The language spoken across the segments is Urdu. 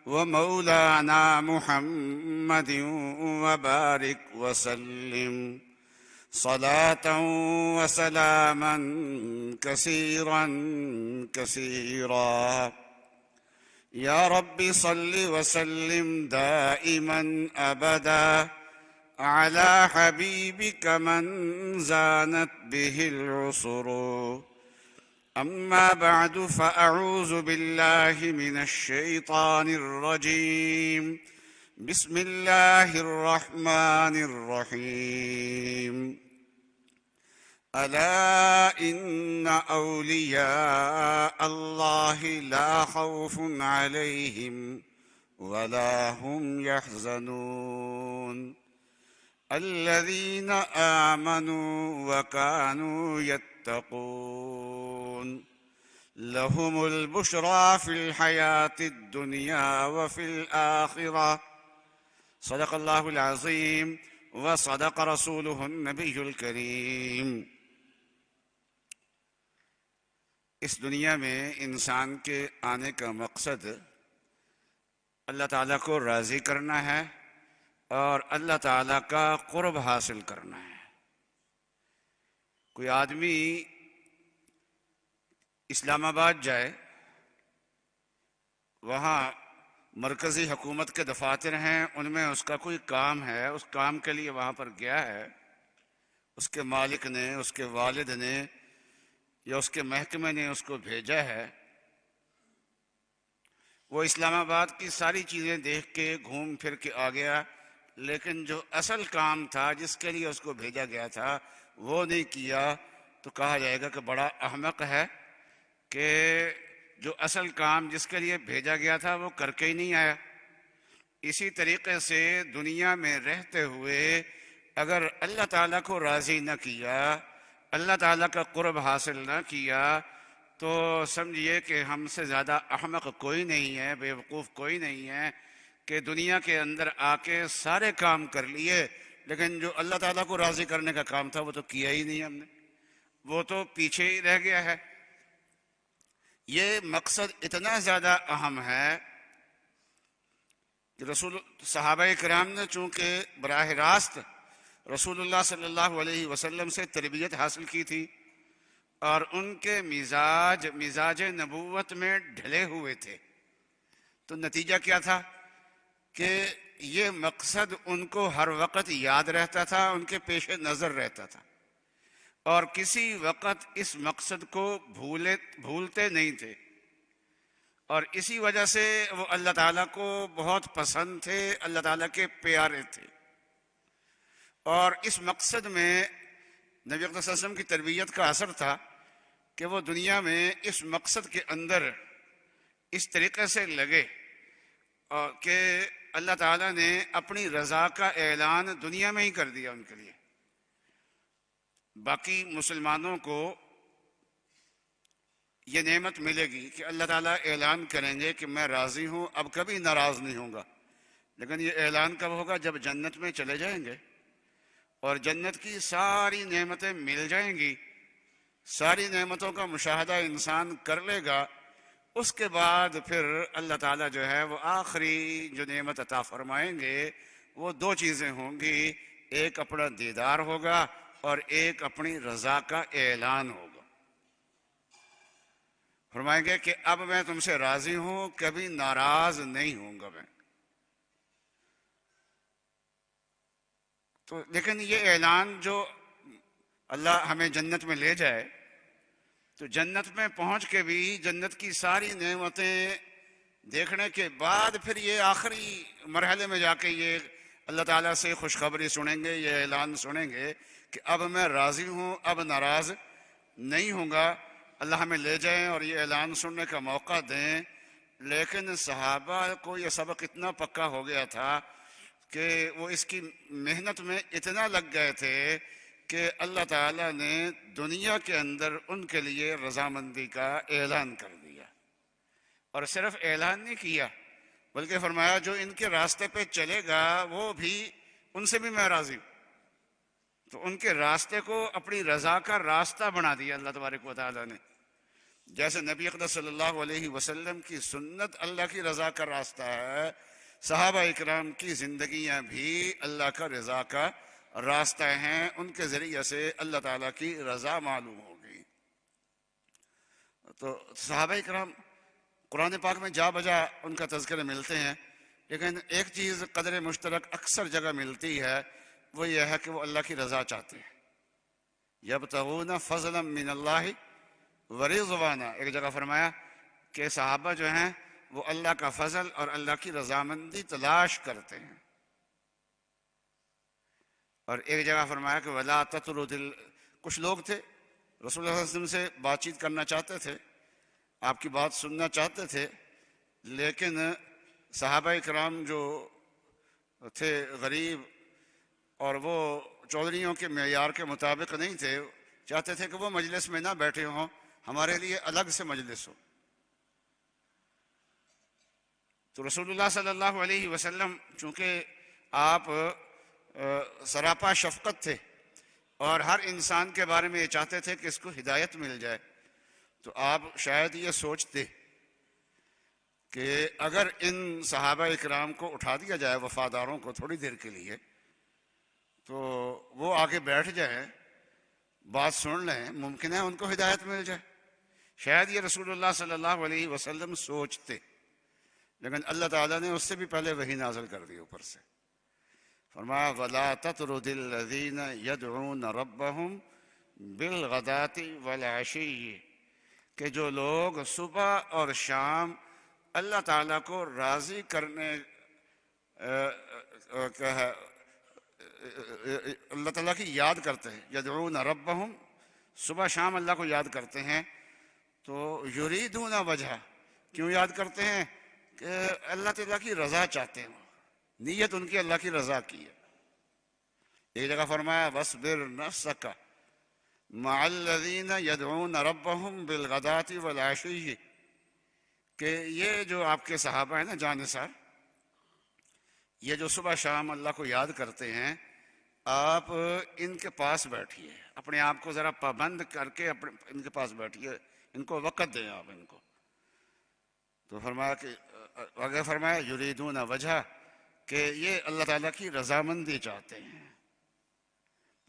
ومولانا محمد وبارك وسلم صلاة وسلاما كثيرا كثيرا يا رب صل وسلم دائما أبدا على حبيبك من زانت به العصر. أما بعد فأعوذ بالله من الشيطان الرجيم. بسم الله الرحمن الرحيم. ألا إن أولياء الله لا خوف عليهم ولا هم يحزنون الذين آمنوا وكانوا يتقون لهم البشرى في الحياة الدنيا وفي الآخرة. صدق الله العظيم وصدق رسوله النبي الكريم. اس دنیا میں انسان کے آنے کا مقصد اللہ تعالیٰ کو راضی کرنا ہے اور اللہ تعالیٰ کا قرب حاصل کرنا ہے. کوئی آدمی اسلام آباد جائے، وہاں مرکزی حکومت کے دفاتر ہیں، ان میں اس کا کوئی کام ہے، اس کام کے لیے وہاں پر گیا ہے، اس کے مالک نے، اس کے والد نے یا اس کے محکمے نے اس کو بھیجا ہے. وہ اسلام آباد کی ساری چیزیں دیکھ کے گھوم پھر کے آ گیا، لیکن جو اصل کام تھا جس کے لیے اس کو بھیجا گیا تھا وہ نہیں کیا، تو کہا جائے گا کہ بڑا احمق ہے کہ جو اصل کام جس کے لیے بھیجا گیا تھا وہ کر کے ہی نہیں آیا. اسی طریقے سے دنیا میں رہتے ہوئے اگر اللہ تعالیٰ کو راضی نہ کیا، اللہ تعالیٰ کا قرب حاصل نہ کیا، تو سمجھیے کہ ہم سے زیادہ احمق کوئی نہیں ہے، بے وقوف کوئی نہیں ہے کہ دنیا کے اندر آ کے سارے کام کر لیے، لیکن جو اللہ تعالیٰ کو راضی کرنے کا کام تھا وہ تو کیا ہی نہیں ہم نے، وہ تو پیچھے ہی رہ گیا ہے. یہ مقصد اتنا زیادہ اہم ہے کہ صحابہ کرام نے چونکہ براہ راست رسول اللہ صلی اللہ علیہ وسلم سے تربیت حاصل کی تھی اور ان کے مزاج نبوت میں ڈھلے ہوئے تھے، تو نتیجہ کیا تھا کہ یہ مقصد ان کو ہر وقت یاد رہتا تھا، ان کے پیش نظر رہتا تھا، اور کسی وقت اس مقصد کو بھولتے نہیں تھے، اور اسی وجہ سے وہ اللہ تعالیٰ کو بہت پسند تھے، اللہ تعالیٰ کے پیارے تھے. اور اس مقصد میں نبی اکرم صلی اللہ علیہ وسلم کی تربیت کا اثر تھا کہ وہ دنیا میں اس مقصد کے اندر اس طریقے سے لگے کہ اللہ تعالیٰ نے اپنی رضا کا اعلان دنیا میں ہی کر دیا ان کے لیے. باقی مسلمانوں کو یہ نعمت ملے گی کہ اللہ تعالیٰ اعلان کریں گے کہ میں راضی ہوں، اب کبھی ناراض نہیں ہوں گا. لیکن یہ اعلان کب ہوگا؟ جب جنت میں چلے جائیں گے اور جنت کی ساری نعمتیں مل جائیں گی، ساری نعمتوں کا مشاہدہ انسان کر لے گا. اس کے بعد پھر اللہ تعالیٰ جو ہے وہ آخری جو نعمت عطا فرمائیں گے وہ دو چیزیں ہوں گی، ایک اپنا دیدار ہوگا اور ایک اپنی رضا کا اعلان ہوگا. فرمائیں گے کہ اب میں تم سے راضی ہوں، کبھی ناراض نہیں ہوں گا میں. تو لیکن یہ اعلان جو اللہ ہمیں جنت میں لے جائے، تو جنت میں پہنچ کے بھی جنت کی ساری نعمتیں دیکھنے کے بعد پھر یہ آخری مرحلے میں جا کے یہ اللہ تعالیٰ سے خوشخبری سنیں گے، یہ اعلان سنیں گے کہ اب میں راضی ہوں، اب ناراض نہیں ہوں گا. اللہ ہمیں لے جائیں اور یہ اعلان سننے کا موقع دیں. لیکن صحابہ کو یہ سبق اتنا پکا ہو گیا تھا کہ وہ اس کی محنت میں اتنا لگ گئے تھے کہ اللہ تعالیٰ نے دنیا کے اندر ان کے لیے رضامندی کا اعلان کر دیا. اور صرف اعلان نہیں کیا بلکہ فرمایا جو ان کے راستے پہ چلے گا وہ بھی ان سے بھی میں راضی ہوں. تو ان کے راستے کو اپنی رضا کا راستہ بنا دیا اللہ تبارک و تعالیٰ نے. جیسے نبی اقدس صلی اللہ علیہ وسلم کی سنت اللہ کی رضا کا راستہ ہے، صحابہ اکرام کی زندگیاں بھی اللہ کا رضا کا راستہ ہیں، ان کے ذریعے سے اللہ تعالیٰ کی رضا معلوم ہوگی۔ تو صحابہ اکرام قرآن پاک میں جا بجا ان کا تذکرے ملتے ہیں، لیکن ایک چیز قدر مشترک اکثر جگہ ملتی ہے، وہ یہ ہے کہ وہ اللہ کی رضا چاہتے ہیں۔ یبتغون فضلا من اللہ ورضوانا، ایک جگہ فرمایا کہ صحابہ جو ہیں وہ اللہ کا فضل اور اللہ کی رضامندی تلاش کرتے ہیں، اور ایک جگہ فرمایا کہ ولا تطرد کچھ لوگ تھے رسول اللہ صلی اللہ علیہ وسلم سے بات چیت کرنا چاہتے تھے، آپ کی بات سننا چاہتے تھے، لیکن صحابہ اکرام جو تھے غریب اور وہ چودھریوں کے معیار کے مطابق نہیں تھے، چاہتے تھے کہ وہ مجلس میں نہ بیٹھے ہوں، ہمارے لیے الگ سے مجلس ہو۔ تو رسول اللہ صلی اللہ علیہ وسلم چونکہ آپ سراپا شفقت تھے اور ہر انسان کے بارے میں یہ چاہتے تھے کہ اس کو ہدایت مل جائے، تو آپ شاید یہ سوچتے کہ اگر ان صحابہ اکرام کو اٹھا دیا جائے، وفاداروں کو، تھوڑی دیر کے لیے، تو وہ آگے بیٹھ جائیں، بات سن لیں، ممکن ہے ان کو ہدایت مل جائے۔ شاید یہ رسول اللہ صلی اللہ علیہ وسلم سوچتے، لیکن اللہ تعالیٰ نے اس سے بھی پہلے وحی نازل کر دی اوپر سے، فرمایا وَلَا تَطْرُدِ الَّذِينَ يَدْعُونَ رَبَّهُمْ بِالْغَدَاةِ وَالْعَشِيِّ، کہ جو لوگ صبح اور شام اللہ تعالیٰ کو راضی کرنے اللہ تعالیٰ کی یاد کرتے ہیں، یدعون ربہم، صبح شام اللہ کو یاد کرتے ہیں، تو یریدون وجہ، کیوں یاد کرتے ہیں؟ کہ اللہ تعالیٰ کی رضا چاہتے ہیں، نیت ان کی اللہ کی رضا کی ہے۔ ایک جگہ فرمایا وَاصْبِرْ نَفْسَكَ مَعَ الَّذِينَ يَدْعُونَ رَبَّهُمْ بِالْغَدَاةِ وَالْعَشِيِّ، کہ یہ جو آپ کے صحابہ ہیں نا جانثار، یہ جو صبح شام اللہ کو یاد کرتے ہیں، آپ ان کے پاس بیٹھیے، اپنے آپ کو ذرا پابند کر کے ان کے پاس بیٹھیے، ان کو وقت دیں آپ ان کو۔ تو فرمایا کہ آگے فرمایا یریدون وجہ، کہ یہ اللہ تعالیٰ کی رضامندی چاہتے ہیں۔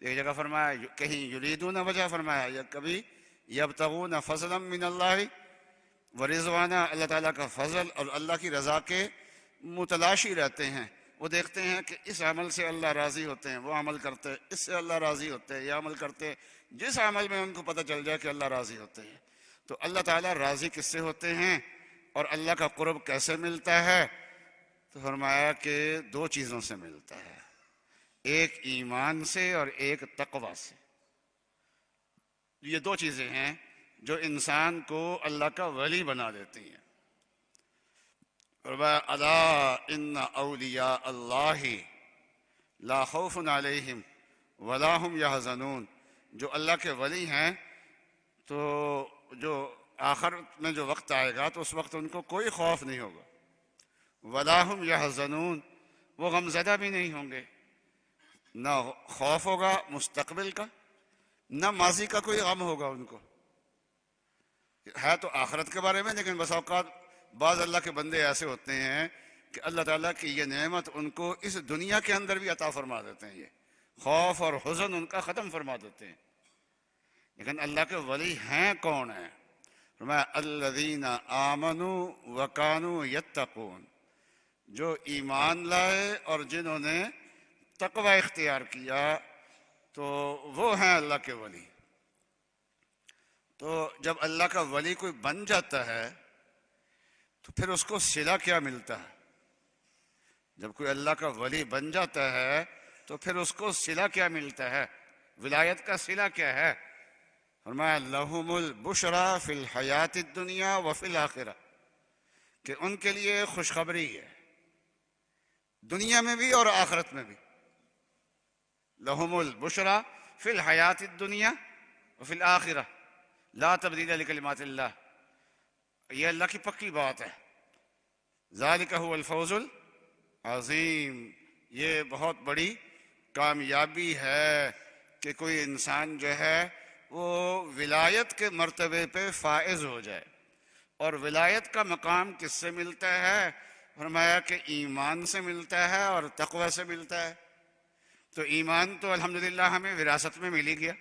ایک جگہ فرمایا کہیں یریدون وجہ فرمایا، یا کبھی یبتغون فضلا من اللہ ورضوانا، اللہ تعالیٰ کا فضل اور اللہ کی رضا کے متلاشی رہتے ہیں، وہ دیکھتے ہیں کہ اس عمل سے اللہ راضی ہوتے ہیں، وہ عمل کرتے، اس سے اللہ راضی ہوتے ہیں، یہ عمل کرتے، جس عمل میں ان کو پتہ چل جائے کہ اللہ راضی ہوتے ہیں۔ تو اللہ تعالیٰ راضی کس سے ہوتے ہیں اور اللہ کا قرب کیسے ملتا ہے؟ تو فرمایا کہ دو چیزوں سے ملتا ہے، ایک ایمان سے اور ایک تقوی سے۔ یہ دو چیزیں ہیں جو انسان کو اللہ کا ولی بنا دیتی ہیں۔ الا ان اولیاء اللہ لا خوف علیہم ولا هم یحزنون، جو اللہ کے ولی ہیں تو جو آخر میں جو وقت آئے گا تو اس وقت ان کو کوئی خوف نہیں ہوگا، ولا هم یحزنون، وہ غمزدہ بھی نہیں ہوں گے، نہ خوف ہوگا مستقبل کا، نہ ماضی کا کوئی غم ہوگا ان کو۔ ہے تو آخرت کے بارے میں، لیکن بس اوقات بعض اللہ کے بندے ایسے ہوتے ہیں کہ اللہ تعالیٰ کی یہ نعمت ان کو اس دنیا کے اندر بھی عطا فرما دیتے ہیں، یہ خوف اور حزن ان کا ختم فرما دیتے ہیں۔ لیکن اللہ کے ولی ہیں کون ہیں؟ فرمایا الذین آمنوا وکانوا یتقون، جو ایمان لائے اور جنہوں نے تقوی اختیار کیا، تو وہ ہیں اللہ کے ولی۔ تو جب اللہ کا ولی کوئی بن جاتا ہے تو پھر اس کو صلہ کیا ملتا ہے؟ جب کوئی اللہ کا ولی بن جاتا ہے تو پھر اس کو صلہ کیا ملتا ہے؟ ولایت کا صلہ کیا ہے؟ فرمایا لہم البشری فی الحیات الدنیا وفی الآخرہ، کہ ان کے لیے خوشخبری ہے دنیا میں بھی اور آخرت میں بھی۔ لہم البشری فی الحیات الدنیا وفی الآخرہ لا تبدیل لکلمات اللہ، یہ اللہ کی پکی بات ہے۔ ذالک هو الفوز العظیم، یہ بہت بڑی کامیابی ہے کہ کوئی انسان جو ہے وہ ولایت کے مرتبے پہ فائز ہو جائے. اور ولایت کا مقام کس سے ملتا ہے؟ فرمایا کہ ایمان سے ملتا ہے اور تقوی سے ملتا ہے. تو ایمان تو الحمدللہ ہمیں وراثت میں مل ہی گیا،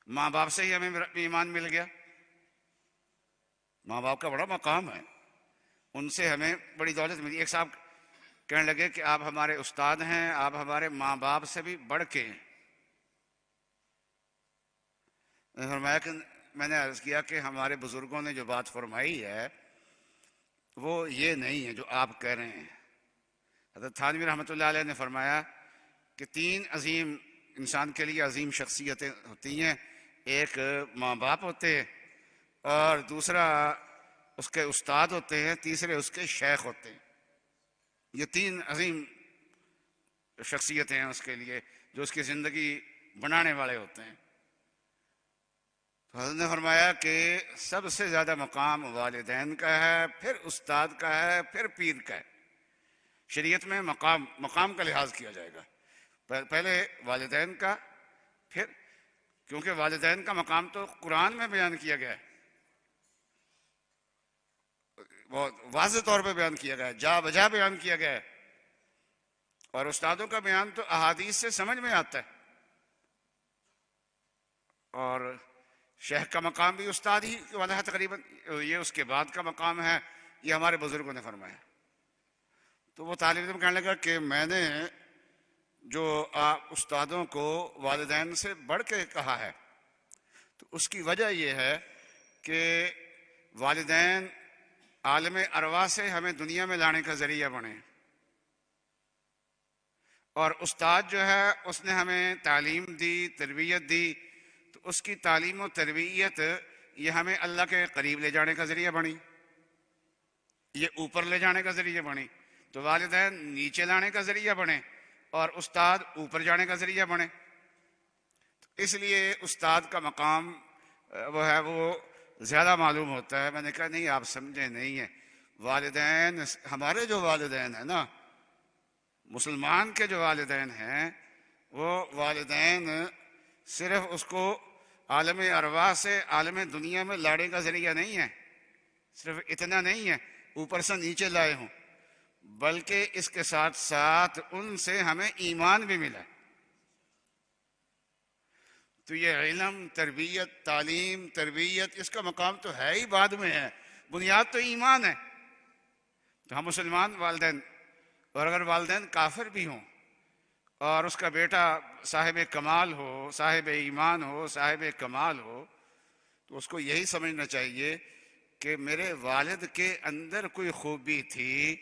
ماں باپ سے ہی ہمیں ایمان مل گیا. ماں باپ کا بڑا مقام ہے، ان سے ہمیں بڑی دولت ملی. ایک صاحب کہنے لگے کہ آپ ہمارے استاد ہیں، آپ ہمارے ماں باپ سے بھی بڑھ کے ہیں. فرمایا کہ میں نے عرض کیا کہ ہمارے بزرگوں نے جو بات فرمائی ہے وہ یہ نہیں ہے جو آپ کہہ رہے ہیں. حضرت تھانوی رحمۃ اللہ علیہ نے فرمایا کہ 3 عظیم انسان کے لیے عظیم شخصیتیں ہوتی ہیں. ایک ماں باپ ہوتے ہیں، اور دوسرا اس کے استاد ہوتے ہیں، تیسرے اس کے شیخ ہوتے ہیں. یہ 3 عظیم شخصیتیں ہیں اس کے لیے جو اس کی زندگی بنانے والے ہوتے ہیں. حضرت نے فرمایا کہ سب سے زیادہ مقام والدین کا ہے، پھر استاد کا ہے، پھر پیر کا ہے. شریعت میں مقام کا لحاظ کیا جائے گا، پہلے والدین کا، پھر کیونکہ والدین کا مقام تو قرآن میں بیان کیا گیا ہے، بہت واضح طور پہ بیان کیا گیا ہے، جا بجا بیان کیا گیا ہے. اور استادوں کا بیان تو احادیث سے سمجھ میں آتا ہے. اور شیخ کا مقام بھی استاد ہی والا ہے تقریباً، یہ اس کے بعد کا مقام ہے، یہ ہمارے بزرگوں نے فرمایا. تو وہ طالب علم کہنے لگا کہ میں نے جو استادوں کو والدین سے بڑھ کے کہا ہے تو اس کی وجہ یہ ہے کہ والدین عالم ارواح سے ہمیں دنیا میں لانے کا ذریعہ بنے، اور استاد جو ہے اس نے ہمیں تعلیم دی، تربیت دی، تو اس کی تعلیم و تربیت یہ ہمیں اللہ کے قریب لے جانے کا ذریعہ بنی، یہ اوپر لے جانے کا ذریعہ بنی. تو والدین نیچے لانے کا ذریعہ بنے اور استاد اوپر جانے کا ذریعہ بنے. اس لیے استاد کا مقام وہ ہے وہ زیادہ معلوم ہوتا ہے. میں نے کہا نہیں آپ سمجھے نہیں ہیں. والدین ہمارے جو والدین ہیں نا، مسلمان کے جو والدین ہیں، وہ والدین صرف اس کو عالم ارواح سے عالم دنیا میں لانے کا ذریعہ نہیں ہے، صرف اتنا نہیں ہے اوپر سے نیچے لائے ہوں، بلکہ اس کے ساتھ ساتھ ان سے ہمیں ایمان بھی ملا. تو یہ علم، تربیت، تعلیم، تربیت، اس کا مقام تو ہے ہی بعد میں ہے، بنیاد تو ایمان ہے. تو ہم مسلمان والدین، اور اگر والدین کافر بھی ہوں اور اس کا بیٹا صاحب کمال ہو، صاحب ایمان ہو، صاحب کمال ہو، تو اس کو یہی سمجھنا چاہیے کہ میرے والد کے اندر کوئی خوبی تھی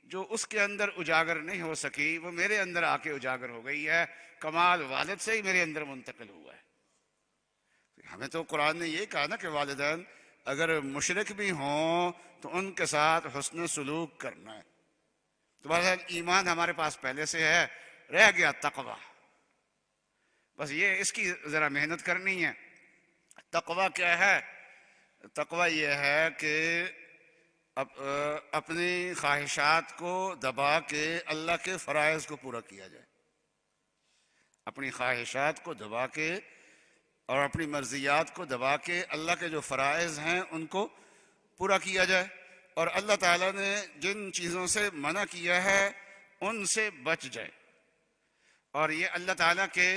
جو اس کے اندر اجاگر نہیں ہو سکی، وہ میرے اندر آ کے اجاگر ہو گئی ہے. کمال والد سے ہی میرے اندر منتقل ہوا ہے. ہمیں تو قرآن نے یہ کہا نا کہ والدین اگر مشرک بھی ہوں تو ان کے ساتھ حسن سلوک کرنا ہے. تو بہرحال ایمان ہمارے پاس پہلے سے ہے، رہ گیا تقوی. بس یہ اس کی ذرا محنت کرنی ہے. تقوی کیا ہے؟ تقوی یہ ہے کہ اپنی خواہشات کو دبا کے اللہ کے فرائض کو پورا کیا جائے. اپنی خواہشات کو دبا کے اور اپنی مرضیات کو دبا کے اللہ کے جو فرائض ہیں ان کو پورا کیا جائے، اور اللہ تعالیٰ نے جن چیزوں سے منع کیا ہے ان سے بچ جائے. اور یہ اللہ تعالیٰ کے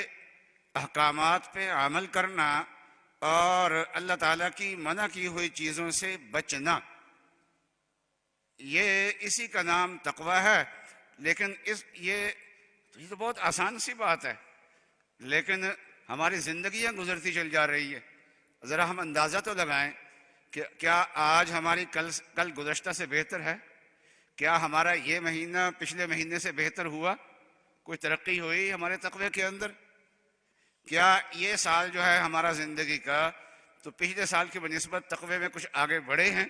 احکامات پہ عمل کرنا اور اللہ تعالیٰ کی منع کی ہوئی چیزوں سے بچنا، یہ اسی کا نام تقوی ہے. لیکن یہ تو بہت آسان سی بات ہے، لیکن ہماری زندگیاں گزرتی چل جا رہی ہے. ذرا ہم اندازہ تو لگائیں کہ کیا آج ہماری کل گزشتہ سے بہتر ہے؟ کیا ہمارا یہ مہینہ پچھلے مہینے سے بہتر ہوا؟ کوئی ترقی ہوئی ہمارے تقوی کے اندر؟ کیا یہ سال جو ہے ہمارا زندگی کا تو پچھلے سال کی بنسبت تقوی میں کچھ آگے بڑھے ہیں؟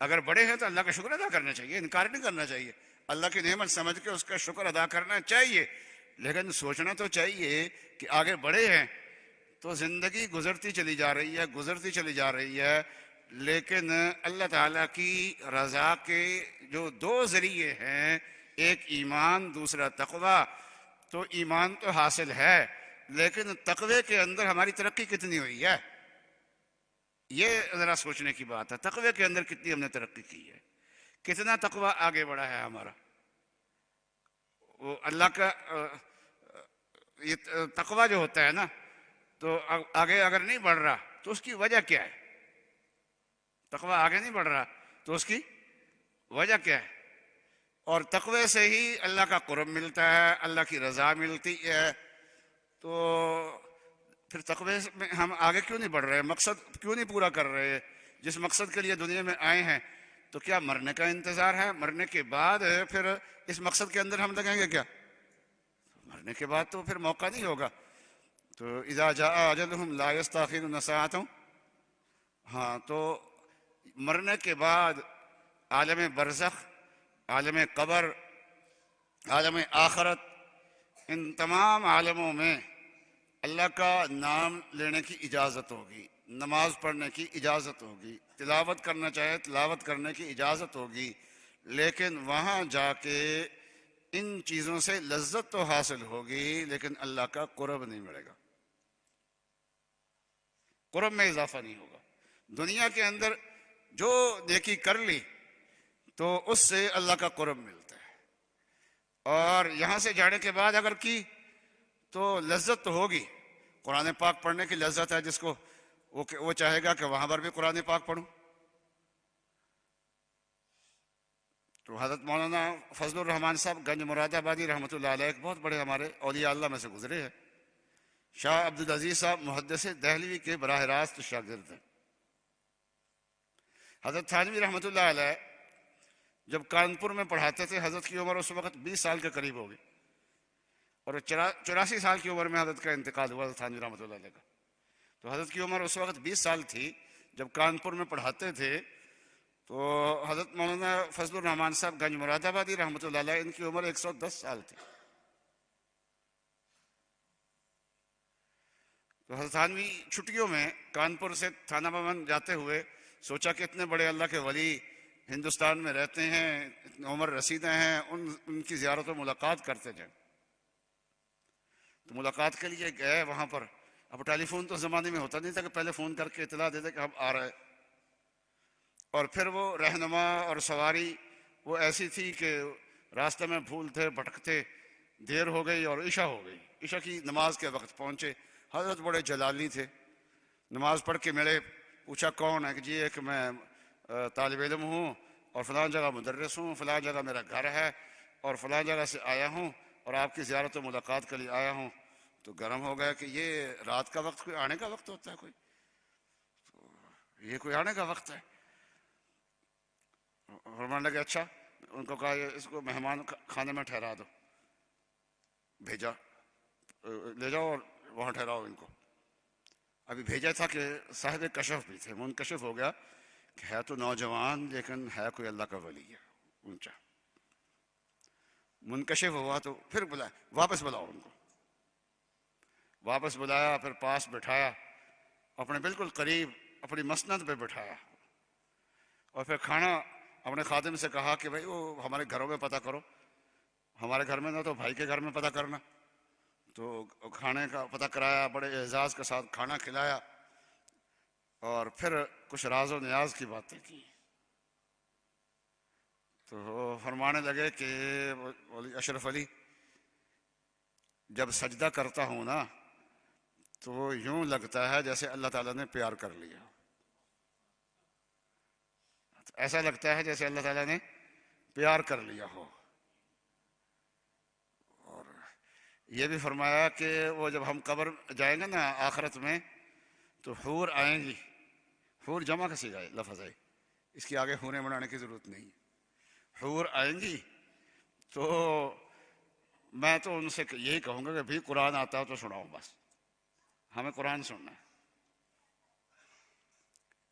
اگر بڑھے ہیں تو اللہ کا شکر ادا کرنا چاہیے، انکار نہیں کرنا چاہیے. اللہ کی نعمت سمجھ کے اس کا شکر ادا کرنا چاہیے، لیکن سوچنا تو چاہیے کہ آگے بڑھے ہیں. تو زندگی گزرتی چلی جا رہی ہے، گزرتی چلی جا رہی ہے، لیکن اللہ تعالیٰ کی رضا کے جو 2 ذریعے ہیں، ایک ایمان، دوسرا تقوی. تو ایمان تو حاصل ہے، لیکن تقوی کے اندر ہماری ترقی کتنی ہوئی ہے، یہ ذرا سوچنے کی بات ہے۔ تقوی کے اندر کتنی ہم نے ترقی کی ہے، کتنا تقوی آگے بڑھا ہے ہمارا۔ وہ اللہ کا یہ تقوی جو ہوتا ہے نا، تو آگے اگر نہیں بڑھ رہا تو اس کی وجہ کیا ہے؟ تقوی آگے نہیں بڑھ رہا تو اس کی وجہ کیا ہے؟ اور تقوی سے ہی اللہ کا قرب ملتا ہے، اللہ کی رضا ملتی ہے۔ تو پھر تقوی میں ہم آگے کیوں نہیں بڑھ رہے؟ مقصد کیوں نہیں پورا کر رہے؟ جس مقصد کے لیے دنیا میں آئے ہیں، تو کیا مرنے کا انتظار ہے؟ مرنے کے بعد پھر اس مقصد کے اندر ہم لگیں گے کیا؟ مرنے کے بعد تو پھر موقع نہیں ہوگا۔ تو اذا جاء اجلهم لا يستاخرون ساعة، ہاں، تو مرنے کے بعد عالم برزخ، عالم قبر، عالم آخرت، ان تمام عالموں میں اللہ کا نام لینے کی اجازت ہوگی، نماز پڑھنے کی اجازت ہوگی، تلاوت کرنا چاہے تلاوت کرنے کی اجازت ہوگی، لیکن وہاں جا کے ان چیزوں سے لذت تو حاصل ہوگی، لیکن اللہ کا قرب نہیں ملے گا، قرب میں اضافہ نہیں ہوگا۔ دنیا کے اندر جو نیکی کر لی تو اس سے اللہ کا قرب ملتا ہے، اور یہاں سے جانے کے بعد اگر کی تو لذت تو ہوگی۔ قرآن پاک پڑھنے کی لذت ہے جس کو، وہ چاہے گا کہ وہاں پر بھی قرآن پاک پڑھوں۔ تو حضرت مولانا فضل الرحمان صاحب گنج مراد آبادی رحمۃ اللہ علیہ ایک بہت بڑے ہمارے اولیاء اللہ میں سے گزرے ہیں۔ شاہ عبدالعزیز صاحب محدث دہلوی کے براہ راست شاگرد ہیں۔ حضرت تھانوی رحمۃ اللہ علیہ جب کانپور میں پڑھاتے تھے، حضرت کی عمر اس وقت 20 سال کے قریب ہو گئی، اور 84 سال کی عمر میں حضرت کا انتقال ہوا تھانوی رحمۃ اللہ علیہ کا۔ تو حضرت کی عمر اس وقت 20 سال تھی جب کانپور میں پڑھاتے تھے۔ تو حضرت مولانا فضل الرحمان صاحب گنج مراد آبادی رحمۃ اللہ علیہ، ان کی عمر 110 سال تھی۔ تو حضرت تھانوی چھٹیوں میں کانپور سے تھانہ بھون جاتے ہوئے سوچا کہ اتنے بڑے اللہ کے ولی ہندوستان میں رہتے ہیں، عمر رسیدہ ہیں، ان کی زیارت و ملاقات کرتے جائیں۔ تو ملاقات کے لیے گئے وہاں پر۔ اب ٹیلی فون تو زمانے میں ہوتا نہیں تھا کہ پہلے فون کر کے اطلاع دے دے کہ ہم آ رہے، اور پھر وہ رہنما اور سواری وہ ایسی تھی کہ راستے میں بھولتے بھٹکتے، دیر ہو گئی اور عشاء ہو گئی۔ عشاء کی نماز کے وقت پہنچے۔ حضرت بڑے جلالی تھے، نماز پڑھ کے ملے، پوچھا کون ہے؟ کہ جی ایک میں طالب علم ہوں، اور فلاں جگہ مدرس ہوں، فلاں جگہ میرا گھر ہے، اور فلاں جگہ سے آیا ہوں، اور آپ کی زیارت و ملاقات کے لیے آیا ہوں۔ تو گرم ہو گیا کہ یہ رات کا وقت کوئی آنے کا وقت ہوتا ہے؟ کوئی یہ کوئی آنے کا وقت ہے؟ فرمانے لگے اچھا، ان کو کہا اس کو مہمان خانے میں ٹھہرا دو، بھیجا، لے جاؤ اور وہاں ٹھہراؤ ان کو۔ ابھی بھیجا تھا کہ صاحب کشف بھی تھے، منکشف ہو گیا کہ ہے تو نوجوان لیکن ہے کوئی اللہ کا ولی ہے اونچا۔ منکشف ہوا تو پھر بلایا، واپس بلاؤ ان کو۔ واپس بلایا، پھر پاس بٹھایا، اپنے بالکل قریب اپنی مسند پہ بٹھایا، اور پھر کھانا اپنے خادم سے کہا کہ بھائی وہ ہمارے گھروں میں پتہ کرو، ہمارے گھر میں نہ تو بھائی کے گھر میں پتہ کرنا۔ تو کھانے کا پتہ کرایا، بڑے اعزاز کے ساتھ کھانا کھلایا، اور پھر کچھ راز و نیاز کی باتیں کی۔ تو فرمانے لگے کہ اشرف علی، جب سجدہ کرتا ہوں نا تو یوں لگتا ہے جیسے اللہ تعالیٰ نے پیار کر لیا، ایسا لگتا ہے جیسے اللہ تعالیٰ نے پیار کر لیا ہو۔ اور یہ بھی فرمایا کہ وہ جب ہم قبر جائیں گے نا آخرت میں، تو حور آئیں گی۔ حور جمع کا صیغہ ہے، لفظ ہے، اس کی آگے حوریں بنانے کی ضرورت نہیں۔ حور آئیں گی تو میں تو ان سے یہی کہوں گا کہ بھی قرآن آتا ہے تو سناؤ، بس ہمیں قرآن سننا ہے۔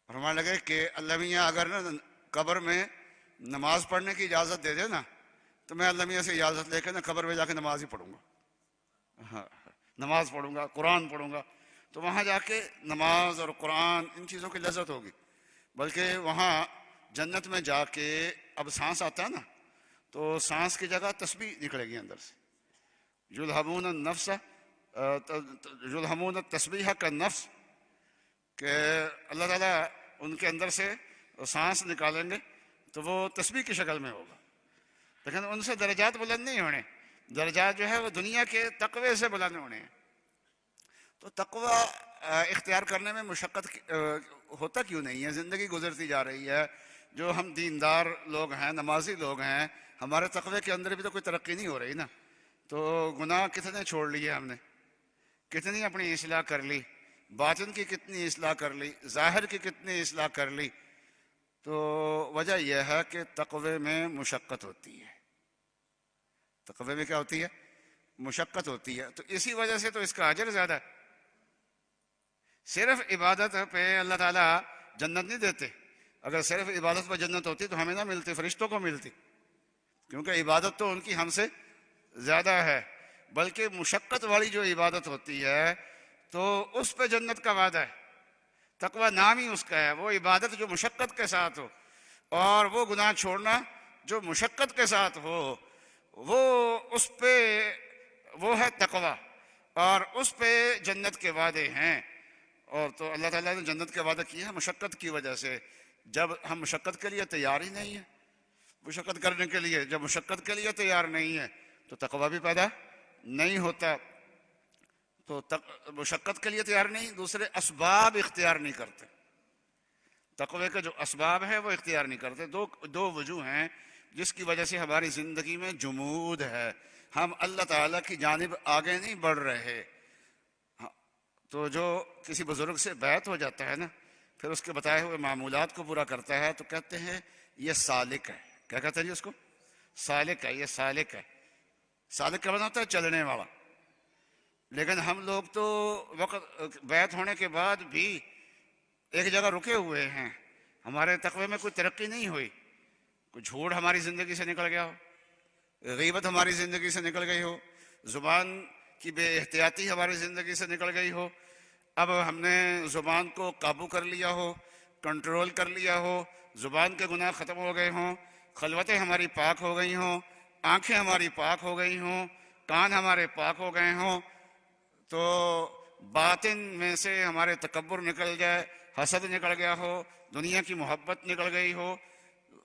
فرمانے لگے کہ اللہ میاں اگر نا قبر میں نماز پڑھنے کی اجازت دے دے نا، تو میں اللہ میاں سے اجازت لے کے نا قبر میں جا کے نماز ہی پڑھوں گا، ہاں نماز پڑھوں گا، قرآن پڑھوں گا۔ تو وہاں جا کے نماز اور قرآن ان چیزوں کی لذت ہوگی، بلکہ وہاں جنت میں جا کے اب سانس آتا ہے نا، تو سانس کی جگہ تسبیح نکلے گی اندر سے۔ یلہمون النفس یلہمون التسبیح کالنفس، کہ اللہ تعالیٰ ان کے اندر سے سانس نکالیں گے تو وہ تسبیح کی شکل میں ہوگا، لیکن ان سے درجات بلند نہیں ہونے، درجات جو ہے وہ دنیا کے تقوی سے بلند ہونے ہیں۔ تو تقوی اختیار کرنے میں مشقت ہوتا کیوں نہیں ہے؟ زندگی گزرتی جا رہی ہے، جو ہم دیندار لوگ ہیں، نمازی لوگ ہیں، ہمارے تقوی کے اندر بھی تو کوئی ترقی نہیں ہو رہی نا۔ تو گناہ کتنے چھوڑ لیے ہم نے، کتنی اپنی اصلاح کر لی، باطن کی کتنی اصلاح کر لی، ظاہر کی کتنی اصلاح کر لی۔ تو وجہ یہ ہے کہ تقوی میں مشقت ہوتی ہے، تقوی میں کیا ہوتی ہے؟ مشقت ہوتی ہے، تو اسی وجہ سے تو اس کا اجر زیادہ ہے۔ صرف عبادت پہ اللہ تعالیٰ جنت نہیں دیتے، اگر صرف عبادت پہ جنت ہوتی تو ہمیں نہ ملتی، فرشتوں کو ملتی، کیونکہ عبادت تو ان کی ہم سے زیادہ ہے۔ بلکہ مشقت والی جو عبادت ہوتی ہے تو اس پہ جنت کا وعدہ ہے۔ تقوی نام ہی اس کا ہے، وہ عبادت جو مشقت کے ساتھ ہو، اور وہ گناہ چھوڑنا جو مشقت کے ساتھ ہو، وہ اس پہ وہ ہے تقوی، اور اس پہ جنت کے وعدے ہیں۔ اور تو اللہ تعالیٰ نے جنت کے وعدہ کیا ہے مشقت کی وجہ سے۔ جب ہم مشقت کے لیے تیار ہی نہیں ہیں، مشقت کرنے کے لیے جب مشقت کے لیے تیار نہیں ہے تو تقوی بھی پیدا نہیں ہوتا۔ تو مشقت کے لیے تیار نہیں، دوسرے اسباب اختیار نہیں کرتے، تقوی کے جو اسباب ہیں وہ اختیار نہیں کرتے۔ دو وجوہ ہیں جس کی وجہ سے ہماری زندگی میں جمود ہے، ہم اللہ تعالیٰ کی جانب آگے نہیں بڑھ رہے۔ تو جو کسی بزرگ سے بیعت ہو جاتا ہے نا، پھر اس کے بتائے ہوئے معمولات کو پورا کرتا ہے، تو کہتے ہیں یہ سالک ہے۔ کیا کہتے ہیں جی اس کو؟ سالک ہے، یہ سالک ہے۔ سالک کا مطلب ہوتا ہے چلنے والا۔ لیکن ہم لوگ تو وقت بیعت ہونے کے بعد بھی ایک جگہ رکے ہوئے ہیں، ہمارے تقوی میں کوئی ترقی نہیں ہوئی، کوئی جھوٹ ہماری زندگی سے نکل گیا ہو، غیبت ہماری زندگی سے نکل گئی ہو، زبان کی بے احتیاطی ہماری زندگی سے نکل گئی ہو، اب ہم نے زبان کو قابو کر لیا ہو، کنٹرول کر لیا ہو، زبان کے گناہ ختم ہو گئے ہوں، خلوتیں ہماری پاک ہو گئی ہوں، آنکھیں ہماری پاک ہو گئی ہوں، کان ہمارے پاک ہو گئے ہوں، تو باطن میں سے ہمارے تکبر نکل جائے، حسد نکل گیا ہو، دنیا کی محبت نکل گئی ہو،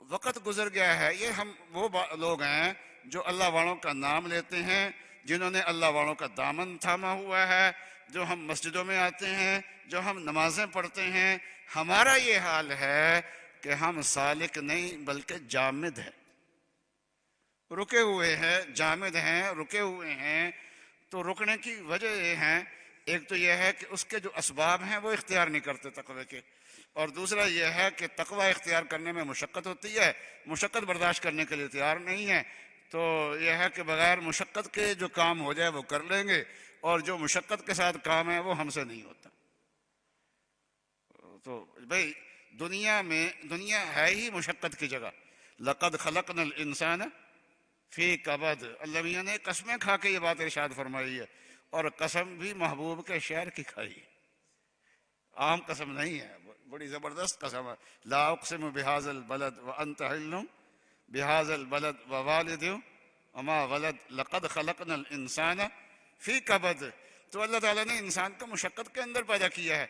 وقت گزر گیا ہے۔ یہ ہم وہ لوگ ہیں جو اللہ والوں کا نام لیتے ہیں، جنہوں نے اللہ والوں کا دامن تھاما ہوا ہے، جو ہم مسجدوں میں آتے ہیں، جو ہم نمازیں پڑھتے ہیں۔ ہمارا یہ حال ہے کہ ہم سالک نہیں بلکہ جامد ہیں، رکے ہوئے ہیں، جامد ہیں، رکے ہوئے ہیں۔ تو رکنے کی وجہ یہ ہے، ایک تو یہ ہے کہ اس کے جو اسباب ہیں وہ اختیار نہیں کرتے تقوی کے، اور دوسرا یہ ہے کہ تقوی اختیار کرنے میں مشقت ہوتی ہے، مشقت برداشت کرنے کے لیے تیار نہیں ہے۔ تو یہ ہے کہ بغیر مشقت کے جو کام ہو جائے وہ کر لیں گے، اور جو مشقت کے ساتھ کام ہے وہ ہم سے نہیں ہوتا۔ تو بھائی دنیا ہے ہی مشقت کی جگہ۔ لقد خلقنا الانسان فی کبد، اللہ میاں نے قسمیں کھا کے یہ بات ارشاد فرمائی ہے، اور قسم بھی محبوب کے شعر کی کھائی ہے، عام قسم نہیں ہے، بڑی زبردست قسم ہے۔ لا اقسم بهذا البلد وانت حل بهذا البلد ووالد وما ولد لقد خلقنا الانسان فی کبد۔ تو اللہ تعالیٰ نے انسان کو مشقت کے اندر پیدا کیا ہے،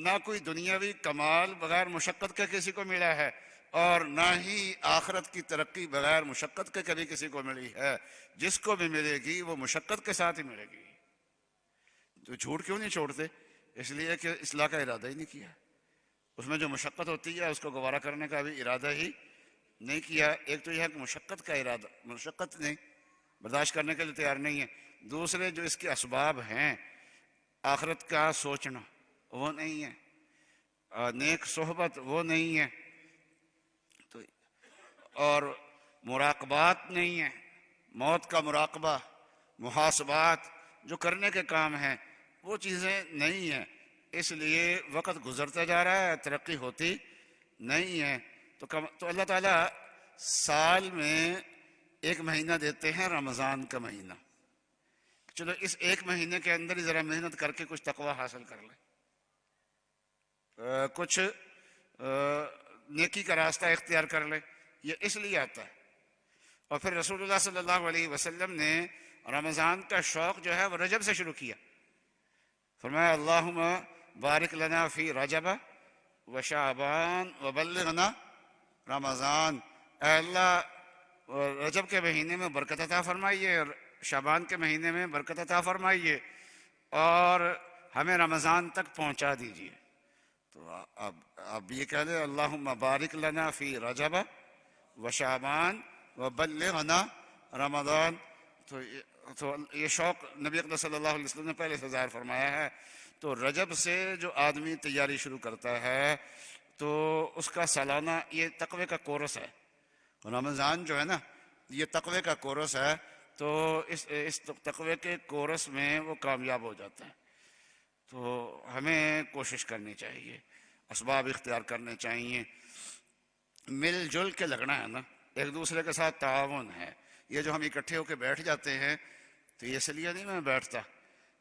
نہ کوئی دنیاوی کمال بغیر مشقت کے کسی کو ملا ہے، اور نہ ہی آخرت کی ترقی بغیر مشقت کے کبھی کسی کو ملی ہے۔ جس کو بھی ملے گی وہ مشقت کے ساتھ ہی ملے گی۔ تو جھوٹ کیوں نہیں چھوڑتے؟ اس لیے کہ اصلاح کا ارادہ ہی نہیں کیا، اس میں جو مشقت ہوتی ہے اس کو گوارا کرنے کا بھی ارادہ ہی نہیں کیا۔ ایک تو یہ ہے کہ مشقت کا ارادہ، مشقت نہیں برداشت کرنے کے لیے تیار نہیں ہے۔ دوسرے جو اس کے اسباب ہیں، آخرت کا سوچنا وہ نہیں ہے، نیک صحبت وہ نہیں ہے، تو اور مراقبات نہیں ہے، موت کا مراقبہ، محاسبات جو کرنے کے کام ہیں وہ چیزیں نہیں ہیں۔ اس لیے وقت گزرتا جا رہا ہے، ترقی ہوتی نہیں ہے۔ تو اللہ تعالیٰ سال میں ایک مہینہ دیتے ہیں، رمضان کا مہینہ۔ چلو اس ایک مہینے کے اندر ہی ذرا محنت کر کے کچھ تقوی حاصل کر لیں، کچھ نیکی کا راستہ اختیار کر لیں، یہ اس لیے آتا ہے۔ اور پھر رسول اللہ صلی اللہ علیہ وسلم نے رمضان کا شوق جو ہے وہ رجب سے شروع کیا۔ فرمایا اللہم بارک لنا فی رجب و شعبان و بلغنا رمضان، اے اللہ رجب کے مہینے میں برکت عطا فرمائیے، شعبان کے مہینے میں برکت عطا فرمائیے، اور ہمیں رمضان تک پہنچا دیجیے۔ تو اب یہ کہہ لیں اللہم بارک لنا فی رجب و شعبان و بلغنا رمضان۔ تو یہ شوق نبی اکرم صلی اللہ علیہ وسلم نے پہلے سے ظاہر فرمایا ہے۔ تو رجب سے جو آدمی تیاری شروع کرتا ہے تو اس کا سالانہ یہ تقوی کا کورس ہے۔ رمضان جو ہے نا یہ تقوی کا کورس ہے، تو اس تقوی کے کورس میں وہ کامیاب ہو جاتا ہے۔ تو ہمیں کوشش کرنی چاہیے، اسباب اختیار کرنے چاہیے، مل جل کے لگنا ہے نا، ایک دوسرے کے ساتھ تعاون ہے۔ یہ جو ہم اکٹھے ہو کے بیٹھ جاتے ہیں تو یہ اس لیے نہیں میں بیٹھتا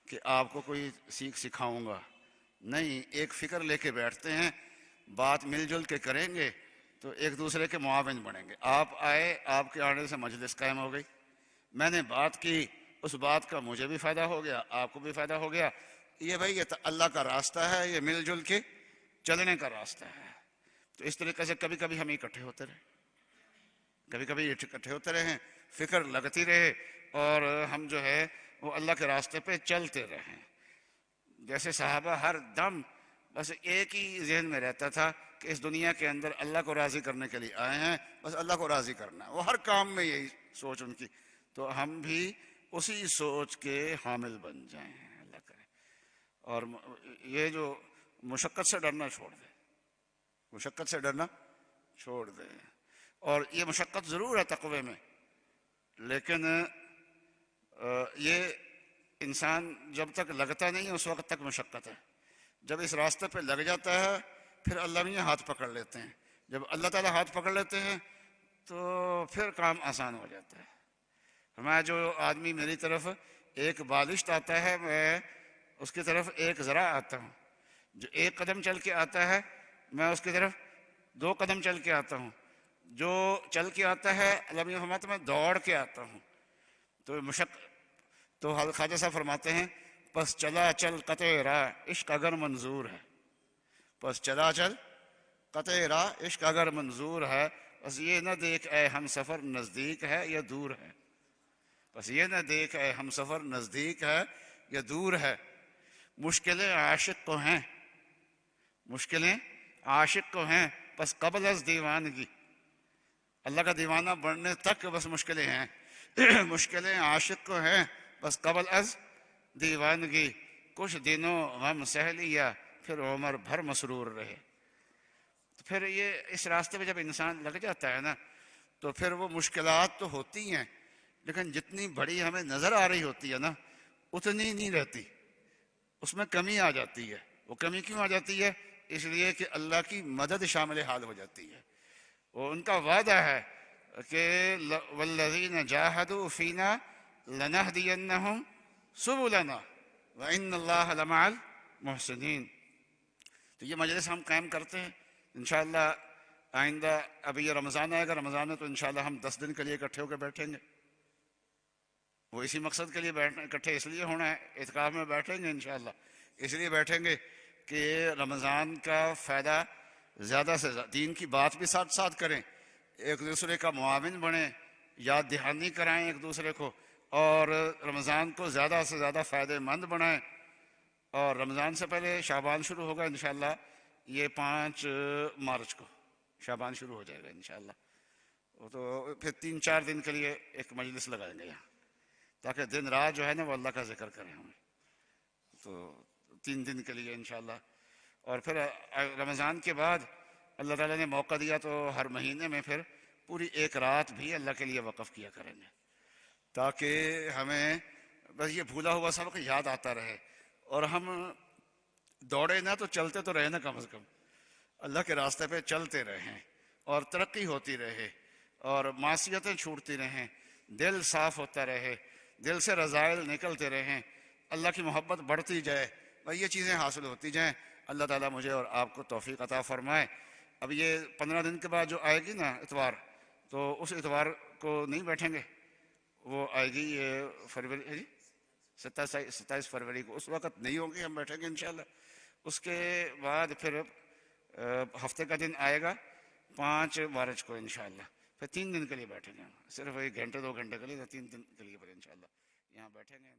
کہ آپ کو کوئی سیکھ سکھاؤں گا، نہیں، ایک فکر لے کے بیٹھتے ہیں، بات مل جل کے کریں گے تو ایک دوسرے کے معاون بنیں گے۔ آپ آئے، آپ کے آنے سے مجلس قائم ہو گئی، میں نے بات کی، اس بات کا مجھے بھی فائدہ ہو گیا، آپ کو بھی فائدہ ہو گیا۔ یہ بھائی یہ اللہ کا راستہ ہے، یہ مل جل کے چلنے کا راستہ ہے۔ تو اس طریقے سے کبھی کبھی ہم اکٹھے ہوتے رہے، کبھی کبھی اکٹھے ہوتے رہیں، فکر لگتی رہے، اور ہم جو ہے وہ اللہ کے راستے پہ چلتے رہیں۔ جیسے صحابہ ہر دم بس ایک ہی ذہن میں رہتا تھا کہ اس دنیا کے اندر اللہ کو راضی کرنے کے لیے آئے ہیں، بس اللہ کو راضی کرنا ہے، وہ ہر کام میں یہی سوچ ان کی۔ تو ہم بھی اسی سوچ کے حامل بن جائیں، اللہ کرے۔ اور یہ جو مشقت سے ڈرنا چھوڑ دیں، مشقت سے ڈرنا چھوڑ دیں۔ اور یہ مشقت ضرور ہے تقوی میں، لیکن یہ انسان جب تک لگتا نہیں اس وقت تک مشقت ہے، جب اس راستے پہ لگ جاتا ہے پھر اللہ میاں ہاتھ پکڑ لیتے ہیں، جب اللہ تعالیٰ ہاتھ پکڑ لیتے ہیں تو پھر کام آسان ہو جاتا ہے۔ ہمارا جو آدمی میری طرف ایک بالشت آتا ہے، میں اس کی طرف ایک ذرا آتا ہوں، جو ایک قدم چل کے آتا ہے میں اس کی طرف 2 قدم چل کے آتا ہوں، جو چل کے آتا ہے اللہ میاں فرماتے میں دوڑ کے آتا ہوں۔ تو تو خواجہ صاحب فرماتے ہیں پس چلا چل قطع راہ عشق اگر منظور ہے، پس چلا چل قطع راہ عشق اگر منظور ہے، بس یہ نہ دیکھ اے ہم سفر نزدیک ہے یا دور ہے، بس یہ نہ دیکھ اے ہم سفر نزدیک ہے یا دور ہے، مشکلیں عاشق کو ہیں، مشکلیں عاشق کو ہیں بس قبل از دیوانگی، اللہ کا دیوانہ بننے تک بس مشکلیں ہیں، مشکلیں عاشق کو ہیں بس قبل از دیوانگی، کچھ دنوں غم سہ لیا پھر عمر بھر مسرور رہے۔ تو پھر یہ اس راستے پہ جب انسان لگ جاتا ہے نا تو پھر وہ مشکلات تو ہوتی ہیں لیکن جتنی بڑی ہمیں نظر آ رہی ہوتی ہے نا اتنی نہیں رہتی، اس میں کمی آ جاتی ہے۔ وہ کمی کیوں آ جاتی ہے؟ اس لیے کہ اللہ کی مدد شامل حال ہو جاتی ہے۔ وہ ان کا وعدہ ہے کہ والذین جاہدوا فینا لنہدینہم سبلنا وان اللہ لمع المحسنین۔ تو یہ مجلس ہم قائم کرتے ہیں انشاءاللہ۔ آئندہ ابھی یہ رمضان آئے گا، رمضان میں تو انشاءاللہ ہم 10 دن کے لیے اکٹھے ہو کے بیٹھیں گے، وہ اسی مقصد کے لیے بیٹھنا، اکٹھے اس لیے ہونا ہے، اعتکاف میں بیٹھیں گے انشاءاللہ، اس لیے بیٹھیں گے کہ رمضان کا فائدہ زیادہ سے زیادہ، دین کی بات بھی ساتھ ساتھ کریں، ایک دوسرے کا معاون بنیں، یاد دہانی کرائیں ایک دوسرے کو، اور رمضان کو زیادہ سے زیادہ فائدہ مند بنائیں۔ اور رمضان سے پہلے شعبان شروع ہوگا انشاءاللہ، یہ 5 مارچ کو شعبان شروع ہو جائے گا انشاءاللہ۔ تو پھر 3-4 دن کے لیے ایک مجلس لگائیں گے یہاں، تاکہ دن رات جو ہے نا وہ اللہ کا ذکر کریں ہم۔ تو 3 دن کے لیے انشاءاللہ۔ اور پھر رمضان کے بعد اللہ تعالیٰ نے موقع دیا تو ہر مہینے میں پھر پوری 1 رات بھی اللہ کے لیے وقف کیا کریں گے، تاکہ ہمیں بس یہ بھولا ہوا سبق یاد آتا رہے، اور ہم دوڑے نہ تو چلتے تو رہے نا، کم از کم اللہ کے راستے پہ چلتے رہیں اور ترقی ہوتی رہے اور معصیتیں چھوٹتی رہیں، دل صاف ہوتا رہے، دل سے رذائل نکلتے رہیں، اللہ کی محبت بڑھتی جائے، بھائی یہ چیزیں حاصل ہوتی جائیں۔ اللہ تعالیٰ مجھے اور آپ کو توفیق عطا فرمائے۔ اب یہ 15 دن کے بعد جو آئے گی نا اتوار، تو اس اتوار کو نہیں بیٹھیں گے، وہ آئے گی یہ فروری، 27 فروری کو. اس وقت نہیں ہوں گے, ہم بیٹھیں گے انشاءاللہ. اس کے بعد پھر ہفتے کا دن آئے گا 5 مارچ کو انشاءاللہ. پھر 3 دن کے لیے بیٹھیں گے, صرف 1 گھنٹے 2 گھنٹے کے لیے, 3 دن کے لیے پھر انشاءاللہ یہاں بیٹھیں گے.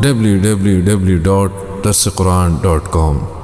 www.darsequran.com